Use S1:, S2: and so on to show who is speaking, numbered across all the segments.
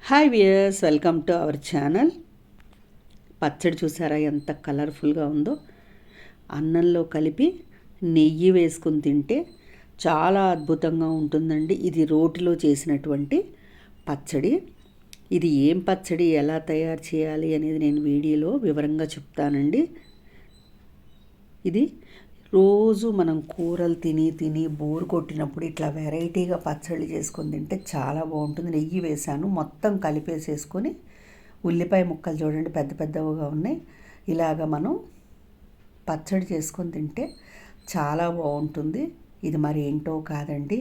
S1: Hi viewers, welcome to our channel. పచ్చడి చూసారా ఎంత కలర్ఫుల్గా ఉందో. అన్నంలో కలిపి నెయ్యి వేసుకుని తింటే చాలా అద్భుతంగా ఉంటుందండి. ఇది రోటిలో చేసినటువంటి పచ్చడి. ఇది ఏం పచ్చడి, ఎలా తయారు చేయాలి అనేది నేను వీడియోలో వివరంగా చెప్తానండి. ఇది రోజు మనం కూరలు తిని తిని బోరు కొట్టినప్పుడు ఇట్లా వెరైటీగా పచ్చళ్ళు చేసుకొని తింటే చాలా బాగుంటుంది. నెయ్యి వేసాను, మొత్తం కలిపేసేసుకొని ఉల్లిపాయ ముక్కలు చూడండి పెద్ద పెద్దవిగా ఉన్నాయి. ఇలాగ మనం పచ్చడి చేసుకొని తింటే చాలా బాగుంటుంది. ఇది మరి ఏంటో కాదండి,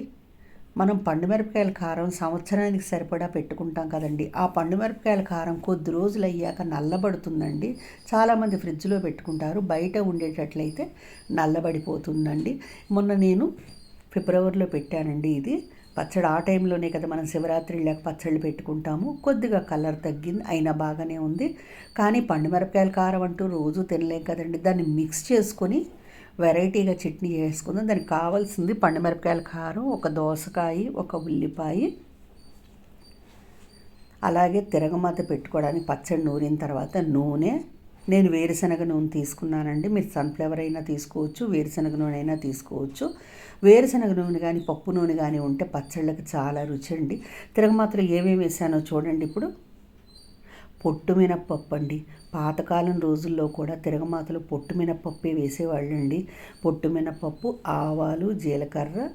S1: మనం పండుమిరపకాయల కారం సంవత్సరానికి సరిపడా పెట్టుకుంటాం కదండి. ఆ పండుమిరపకాయల కారం కొద్ది రోజులు అయ్యాక నల్లబడుతుందండి. చాలామంది ఫ్రిడ్జ్లో పెట్టుకుంటారు, బయట ఉండేటట్లయితే నల్లబడిపోతుందండి. మొన్న నేను ఫిబ్రవరిలో పెట్టానండి ఇది పచ్చడి. ఆ టైంలోనే కదా మనం శివరాత్రి లేక పచ్చళ్ళు పెట్టుకుంటాము. కొద్దిగా కలర్ తగ్గింది, అయినా బాగానే ఉంది. కానీ పండుమిరపకాయల కారం అంటూ రోజు తినలేం కదండి. దాన్ని మిక్స్ చేసుకొని వెరైటీగా చట్నీ చేసుకుందాం. దానికి కావాల్సింది పండుమిరపకాయల కారం, ఒక దోసకాయ, ఒక ఉల్లిపాయ, అలాగే తిరగమాత పెట్టుకోవడానికి పచ్చడి నూరిన తర్వాత నూనె. నేను వేరుశనగ నూనె తీసుకున్నానండి. మీరు సన్ఫ్లవర్ అయినా తీసుకోవచ్చు, వేరుశనగ నూనె అయినా తీసుకోవచ్చు. వేరుశనగ నూనె కానీ పప్పు నూనె కానీ ఉంటే పచ్చళ్ళకి చాలా రుచి అండి. తిరగమాతలో ఏమేమి వేసానో చూడండి. ఇప్పుడు పొట్టు మినప్పప్పు అండి. పాతకాలం రోజుల్లో కూడా తిరగమాతలో పొట్టు మినప్పప్పే వేసేవాళ్ళండి. పొట్టు మినప్పప్పు, ఆవాలు, జీలకర్ర,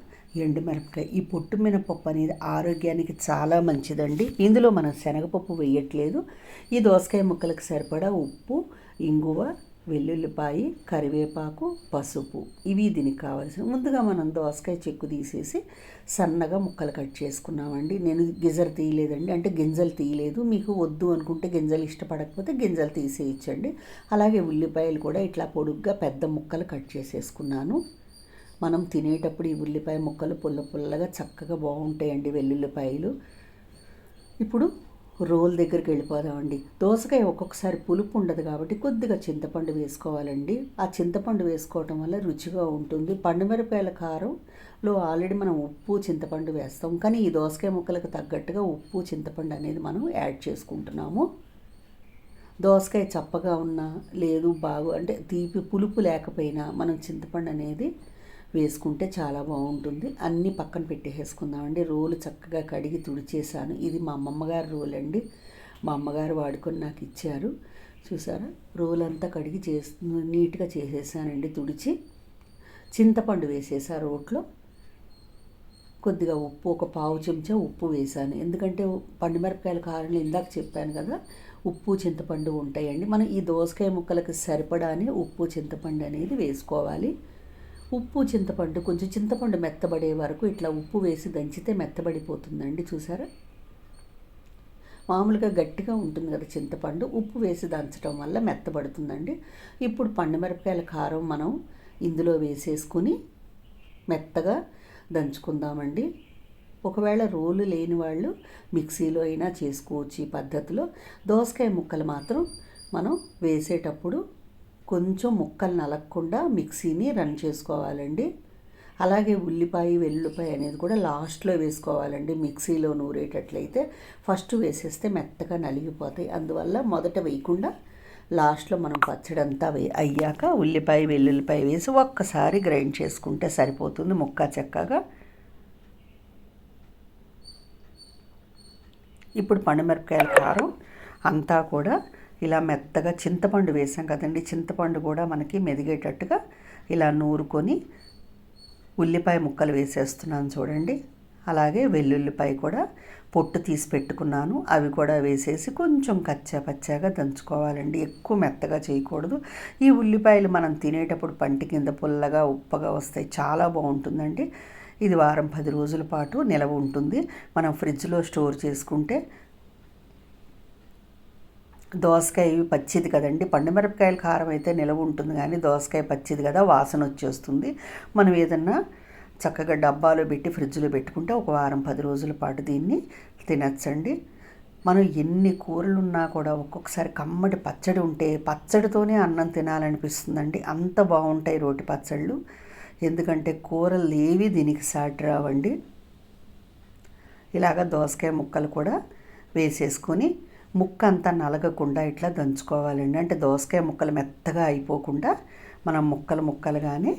S1: ఎండుమిరపకాయ. ఈ పొట్టు మినపప్పు అనేది ఆరోగ్యానికి చాలా మంచిదండి. ఇందులో మనం శనగపప్పు వేయట్లేదు. ఈ దోసకాయ ముక్కలకు సరిపడా ఉప్పు, ఇంగువ, వెల్లుల్లిపాయ, కరివేపాకు, పసుపు, ఇవి దీనికి కావాల్సిన. ముందుగా మనం దోసకాయ చెక్కు తీసేసి సన్నగా ముక్కలు కట్ చేసుకున్నామండి. నేను గిజర్ తీయలేదండి, అంటే గింజలు తీయలేదు. మీకు వద్దు అనుకుంటే గింజలు ఇష్టపడకపోతే గింజలు తీసేయచ్చండి. అలాగే ఉల్లిపాయలు కూడా ఇట్లా పొడుగ్గా పెద్ద ముక్కలు కట్ చేసేసుకున్నాను. మనం తినేటప్పుడు ఈ ఉల్లిపాయ ముక్కలు పుల్ల పుల్లగా చక్కగా బాగుంటాయండి వెల్లుల్లిపాయలు. ఇప్పుడు రోల్ దగ్గరికి వెళ్ళిపోదామండి. దోసకాయ ఒక్కొక్కసారి పులుపు ఉండదు కాబట్టి కొద్దిగా చింతపండు వేసుకోవాలండి. ఆ చింతపండు వేసుకోవటం వల్ల రుచిగా ఉంటుంది. పండుమిరపకాయల కారంలో ఆల్రెడీ మనం ఉప్పు, చింతపండు వేస్తాం, కానీ ఈ దోసకాయ ముక్కలకు తగ్గట్టుగా ఉప్పు, చింతపండు అనేది మనం యాడ్ చేసుకుంటున్నాము. దోసకాయ చప్పగా ఉన్నా లేదు అంటే తీపి పులుపు లేకపోయినా మనం చింతపండు అనేది వేసుకుంటే చాలా బాగుంటుంది. అన్నీ పక్కన పెట్టేసుకుందామండి. రోలు చక్కగా కడిగి తుడిచేసాను. ఇది మా అమ్మమ్మగారు రోల్ అండి. మా అమ్మగారు వాడుకొని నాకు ఇచ్చారు. చూసారా, రోల్ అంతా కడిగి నీట్గా చేసేసానండి తుడిచి. చింతపండు వేసేసా రోట్లో. కొద్దిగా ఉప్పు, ఒక పావు చెంచా ఉప్పు వేసాను. ఎందుకంటే పండుమిరపకాయల కారంలో ఇందాక చెప్పాను కదా, ఉప్పు చింతపండు ఉంటాయండి. మనం ఈ దోసకాయ ముక్కలకు సరిపడానే ఉప్పు, చింతపండు అనేది వేసుకోవాలి. ఉప్పు, చింతపండు, కొంచెం చింతపండు మెత్తబడే వరకు ఇట్లా ఉప్పు వేసి దంచితే మెత్తబడిపోతుందండి. చూసారా, మామూలుగా గట్టిగా ఉంటుంది కదా చింతపండు, ఉప్పు వేసి దంచడం వల్ల మెత్తబడుతుందండి. ఇప్పుడు పండుమిరపకాయల కారం మనం ఇందులో వేసేసుకుని మెత్తగా దంచుకుందామండి. ఒకవేళ రోలు లేని వాళ్ళు మిక్సీలో అయినా చేసుకోవచ్చు ఈ పద్ధతిలో. దోసకాయ ముక్కలు మాత్రం మనం వేసేటప్పుడు కొంచెం ముక్కలు నలగకుండా మిక్సీని రన్ చేసుకోవాలండి. అలాగే ఉల్లిపాయ, వెల్లుల్లిపాయ అనేది కూడా లాస్ట్లో వేసుకోవాలండి. మిక్సీలో నూరేటట్లయితే ఫస్ట్ వేసేస్తే మెత్తగా నలిగిపోతాయి. అందువల్ల మొదట వేయకుండా లాస్ట్లో మనం పచ్చడి అంతా అయ్యాక ఉల్లిపాయ, వెల్లుల్లిపాయ వేసి ఒక్కసారి గ్రైండ్ చేసుకుంటే సరిపోతుంది ముక్క చెక్కగా. ఇప్పుడు పండుమిరపకాయల కారం అంతా కూడా ఇలా మెత్తగా, చింతపండు వేసాం కదండి, చింతపండు కూడా మనకి మెదిగేటట్టుగా ఇలా నూరుకొని ఉల్లిపాయ ముక్కలు వేసేస్తున్నాను చూడండి. అలాగే వెల్లుల్లిపాయ కూడా పొట్టు తీసి పెట్టుకున్నాను, అవి కూడా వేసేసి కొంచెం కచ్చాపచ్చాగా దంచుకోవాలండి. ఎక్కువ మెత్తగా చేయకూడదు. ఈ ఉల్లిపాయలు మనం తినేటప్పుడు పంటి కింద పుల్లగా, ఉప్పగా వస్తాయి. చాలా బాగుంటుందండి. ఇది వారం 10 రోజుల పాటు నిలవ ఉంటుంది. మనం ఫ్రిడ్జ్లో స్టోర్ చేసుకుంటే. దోసకాయ పచ్చిది కదండి, పండుమిరపకాయల కారం అయితే నిలవ ఉంటుంది, కానీ దోసకాయ పచ్చిది కదా, వాసన వచ్చేస్తుంది. మనం ఏదన్నా చక్కగా డబ్బాలో పెట్టి ఫ్రిడ్జ్లో పెట్టుకుంటే ఒక వారం 10 రోజుల పాటు దీన్ని తినచ్చండి. మనం ఎన్ని కూరలు ఉన్నా కూడా ఒక్కొక్కసారి కమ్మటి పచ్చడి ఉంటే పచ్చడితోనే అన్నం తినాలనిపిస్తుందండి. అంత బాగుంటాయి రోటి పచ్చళ్ళు. ఎందుకంటే కూరలు ఏవి దీనికి సాటి రావండి. ఇలాగ దోసకాయ ముక్కలు కూడా వేసేసుకొని ముక్క అంతా నలగకుండా ఇట్లా దంచుకోవాలండి. అంటే దోసకాయ ముక్కలు మెత్తగా అయిపోకుండా మనం ముక్కలుగానే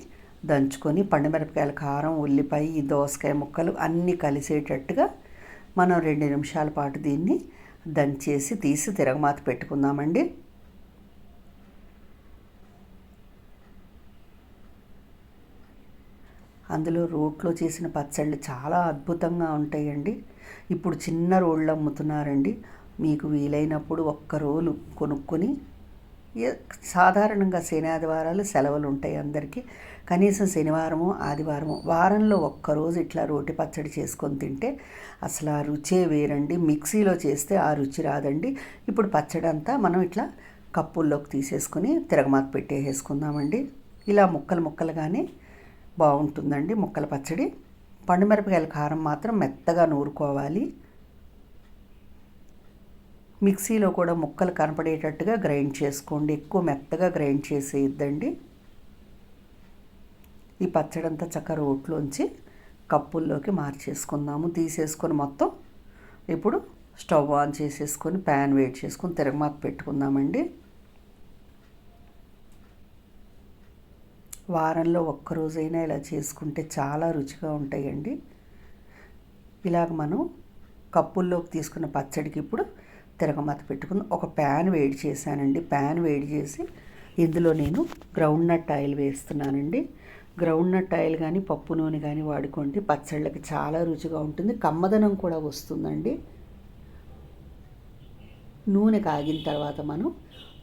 S1: దంచుకొని పండుమిరపకాయల కారం, ఉల్లిపాయ, ఈ దోసకాయ ముక్కలు అన్నీ కలిసేటట్టుగా మనం 2 నిమిషాల పాటు దీన్ని దంచేసి తీసి తిరగమాత పెట్టుకుందామండి. అందులో రోట్లో చేసిన పచ్చళ్ళు చాలా అద్భుతంగా ఉంటాయండి. ఇప్పుడు చిన్న రోళ్ళు అమ్ముతున్నారండి. మీకు వీలైనప్పుడు ఒక్క రోలు కొనుక్కొని, సాధారణంగా శని ఆదివారాలు సెలవులు ఉంటాయి అందరికీ. కనీసం శనివారమో ఆదివారమో వారంలో ఒక్కరోజు ఇట్లా రోటి పచ్చడి చేసుకొని తింటే అసలు ఆ రుచే వేరండి. మిక్సీలో చేస్తే ఆ రుచి రాదండి. ఇప్పుడు పచ్చడి అంతా మనం ఇట్లా కప్పుల్లోకి తీసేసుకొని తిరగమాత పెట్టేసుకుందామండి. ఇలా ముక్కలుగానే బాగుంటుందండి ముక్కల పచ్చడి. పండుమిరపకాయల కారం మాత్రం మెత్తగా నూరుకోవాలి. మిక్సీలో కూడా ముక్కలు కనపడేటట్టుగా గ్రైండ్ చేసుకోండి. ఎక్కువ మెత్తగా గ్రైండ్ చేసేయద్దండి. ఈ పచ్చడంతా చక్కగా రోట్లోంచి కప్పుల్లోకి మార్చేసుకుందాము. తీసేసుకొని మొత్తం ఇప్పుడు స్టవ్ ఆన్ చేసేసుకొని ప్యాన్ వేడి చేసుకొని తిరగమాత పెట్టుకుందామండి. వారంలో ఒక్కరోజైనా ఇలా చేసుకుంటే చాలా రుచిగా ఉంటాయండి. ఇలాగ మనం కప్పుల్లోకి తీసుకున్న పచ్చడికి ఇప్పుడు తిరగమాత పెట్టుకుని ఒక ప్యాన్ వేడి చేశానండి. ప్యాన్ వేడి చేసి ఇందులో నేను గ్రౌండ్ నట్ ఆయిల్ వేస్తున్నానండి. గ్రౌండ్ నట్ ఆయిల్ కానీ పప్పు నూనె కానీ వాడుకోండి. పచ్చళ్ళకి చాలా రుచిగా ఉంటుంది, కమ్మదనం కూడా వస్తుందండి. నూనె కాగిన తర్వాత మనం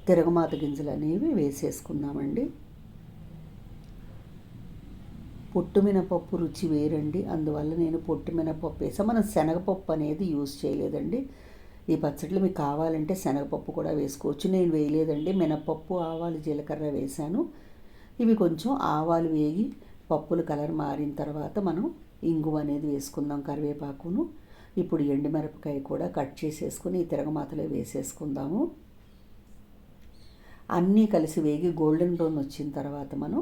S1: తిరగమాత గింజలు అనేవి వేసేసుకుందామండి. పొట్టు మినపప్పు రుచి వేరండి, అందువల్ల నేను పొట్టు మినపప్పు వేసాను. మనం శనగపప్పు అనేది యూజ్ చేయలేదండి. ఈ పచ్చడిలో మీకు కావాలంటే శనగపప్పు కూడా వేసుకోవచ్చు. నేను వేయలేదండి. మినపప్పు, ఆవాలు, జీలకర్ర వేశాను. ఇవి కొంచెం ఆవాలు వేగి పప్పులు కలర్ మారిన తర్వాత మనం ఇంగువ అనేది వేసుకుందాం, కరివేపాకును. ఇప్పుడు ఎండుమిరపకాయ కూడా కట్ చేసేసుకుని ఈ తిరగమాతలో వేసేసుకుందాము. అన్నీ కలిసి వేగి గోల్డెన్ బ్రౌన్ వచ్చిన తర్వాత మనం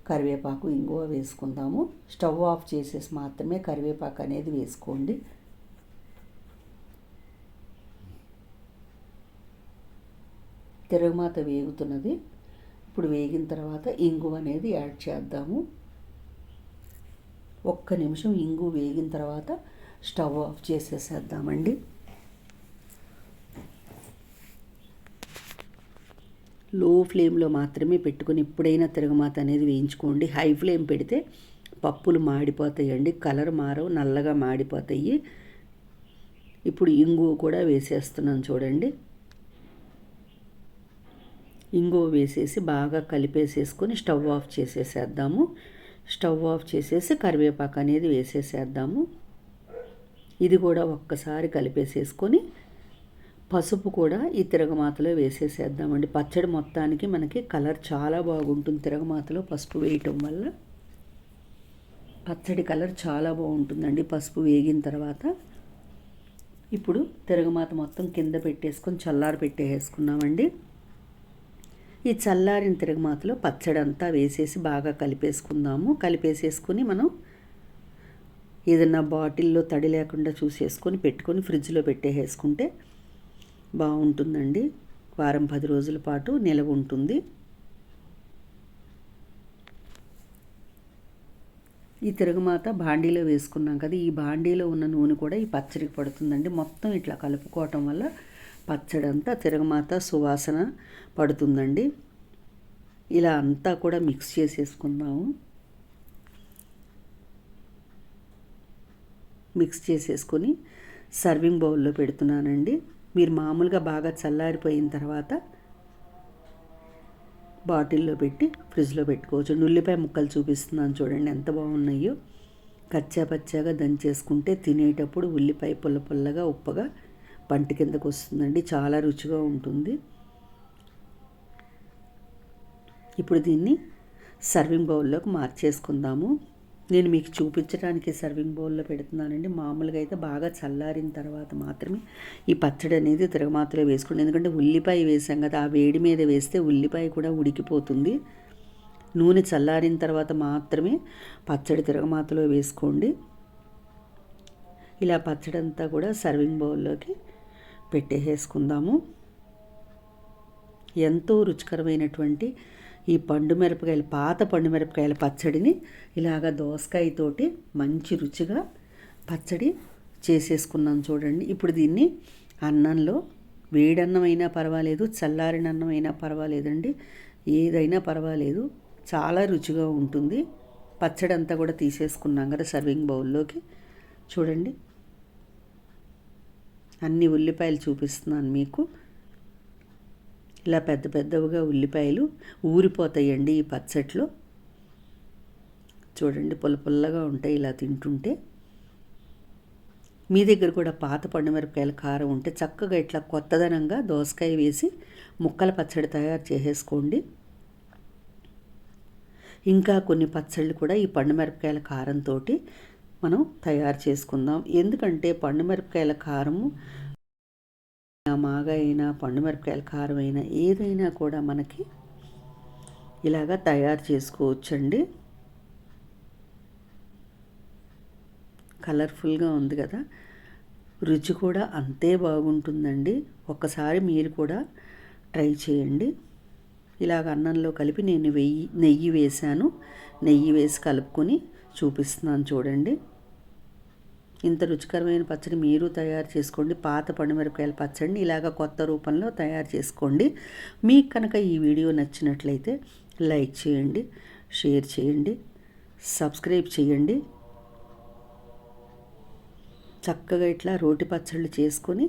S1: కరివేపాకు, ఇంగువ వేసుకుందాము. స్టవ్ ఆఫ్ చేసేసి మాత్రమే కరివేపాకు అనేది వేసుకోండి. తిరగమాత వేగుతున్నది. ఇప్పుడు వేగిన తర్వాత ఇంగువ అనేది యాడ్ చేద్దాము. ఒక్క నిమిషం ఇంగు వేగిన తర్వాత స్టవ్ ఆఫ్ చేసేసేద్దామండి. లో ఫ్లేమ్లో మాత్రమే పెట్టుకొని ఎప్పుడైనా తిరగమాత అనేది వేయించుకోండి. హై ఫ్లేమ్ పెడితే పప్పులు మాడిపోతాయండి, కలర్ మారవు, నల్లగా మాడిపోతాయి. ఇప్పుడు ఇంగువ కూడా వేసేస్తున్నాను చూడండి. ఇంగువ వేసేసి బాగా కలిపేసేసుకొని స్టవ్ ఆఫ్ చేసేసేద్దాము. స్టవ్ ఆఫ్ చేసేసి కరివేపాకు అనేది వేసేసేద్దాము. ఇది కూడా ఒక్కసారి కలిపేసేసుకొని పసుపు కూడా ఈ తిరగమాతలో వేసేసేద్దామండి. పచ్చడి మొత్తానికి మనకి కలర్ చాలా బాగుంటుంది. తిరగమాతలో పసుపు వేయటం వల్ల పచ్చడి కలర్ చాలా బాగుంటుందండి. పసుపు వేగిన తర్వాత ఇప్పుడు తిరగమాత మొత్తం కింద పెట్టేసుకొని చల్లారి పెట్టేసుకున్నామండి. ఈ చల్లారిన తిరగమాతలో పచ్చడి అంతా వేసేసి బాగా కలిపేసుకుందాము. కలిపేసేసుకొని మనం ఏదన్నా బాటిల్లో తడి లేకుండా చూసేసుకొని పెట్టుకొని ఫ్రిడ్జ్లో పెట్టేసుకుంటే బాగుంటుందండి. వారం 10 రోజుల పాటు నిలవ ఉంటుంది. ఈ తిరగమాత బాండీలో వేసుకున్నాం కదా, ఈ బాండీలో ఉన్న నూనె కూడా ఈ పచ్చడికి పడుతుందండి. మొత్తం ఇట్లా కలుపుకోవటం వల్ల పచ్చడంతా తిరగమాత సువాసన పడుతుందండి. ఇలా అంతా కూడా మిక్స్ చేసేసుకుందాము. మిక్స్ చేసేసుకొని సర్వింగ్ బౌల్లో పెడుతున్నానండి. మీరు మామూలుగా బాగా చల్లారిపోయిన తర్వాత బాటిల్లో పెట్టి ఫ్రిడ్జ్లో పెట్టుకోవచ్చు. ఉల్లిపాయ ముక్కలు చూపిస్తున్నాను చూడండి ఎంత బాగున్నాయో. కచ్చా పచ్చాగా దంచేసుకుంటే తినేటప్పుడు ఉల్లిపాయ పుల్ల పుల్లగా ఉప్పగా పంట కిందకు వస్తుందండి, చాలా రుచిగా ఉంటుంది. ఇప్పుడు దీన్ని సర్వింగ్ బౌల్లోకి మార్చేసుకుందాము. నేను మీకు చూపించడానికి సర్వింగ్ బౌల్లో పెడుతున్నానండి. మామూలుగా అయితే బాగా చల్లారిన తర్వాత మాత్రమే ఈ పచ్చడి అనేది తిరగమాతలో వేసుకోండి. ఎందుకంటే ఉల్లిపాయ వేసాం కదా, ఆ వేడి మీద వేస్తే ఉల్లిపాయ కూడా ఉడికిపోతుంది. నూనె చల్లారిన తర్వాత మాత్రమే పచ్చడి తిరగమాతలో వేసుకోండి. ఇలా పచ్చడి అంతా కూడా సర్వింగ్ బౌల్లోకి పెట్టేసుకుందాము. ఎంతో రుచికరమైనటువంటి ఈ పండుమిరపకాయలు, పాత పండుమిరపకాయల పచ్చడిని ఇలాగ దోసకాయతోటి మంచి రుచిగా పచ్చడి చేసేసుకున్నాం చూడండి. ఇప్పుడు దీన్ని అన్నంలో, వేడన్నం అయినా పర్వాలేదు, చల్లారిన అన్నం అయినా పర్వాలేదండి, ఏదైనా పర్వాలేదు, చాలా రుచిగా ఉంటుంది. పచ్చడి అంతా కూడా తీసేసుకున్నాం కదా సర్వింగ్ బౌల్లోకి. చూడండి, అన్ని ఉల్లిపాయలు చూపిస్తున్నాను మీకు. ఇలా పెద్ద పెద్దవిగా ఉల్లిపాయలు ఊరిపోతాయండి ఈ పచ్చట్లో. చూడండి, పుల్లగా ఉంటాయి ఇలా తింటుంటే. మీ దగ్గర కూడా పాత పండుమిరపకాయల కారం ఉంటే చక్కగా ఇట్లా కొత్తదనంగా దోసకాయ వేసి ముక్కల పచ్చడి తయారు చేసేసుకోండి. ఇంకా కొన్ని పచ్చళ్ళు కూడా ఈ పండుమిరపకాయల కారంతో మనం తయారు చేసుకుందాం. ఎందుకంటే పండుమిరపకాయల కారము, మాగా అయినా పండుమిరపకాయల కారం అయినా ఏదైనా కూడా మనకి ఇలాగా తయారు చేసుకోవచ్చండి. కలర్ఫుల్గా ఉంది కదా, రుచి కూడా అంతే బాగుంటుందండి. ఒక్కసారి మీరు కూడా ట్రై చేయండి. ఇలాగ అన్నంలో కలిపి నేను నెయ్యి వేశాను. నెయ్యి వేసి కలుపుకొని చూపిస్తున్నాను చూడండి. ఇంత రుచికరమైన పచ్చడి మీరు తయారు చేసుకోండి. పాత పండుమిరపకాయల పచ్చడిని ఇలాగ కొత్త రూపంలో తయారు చేసుకోండి. మీకు కనుక ఈ వీడియో నచ్చినట్లయితే లైక్ చేయండి, షేర్ చేయండి, సబ్స్క్రైబ్ చేయండి. చక్కగా ఇట్లా రోటి పచ్చళ్ళు చేసుకొని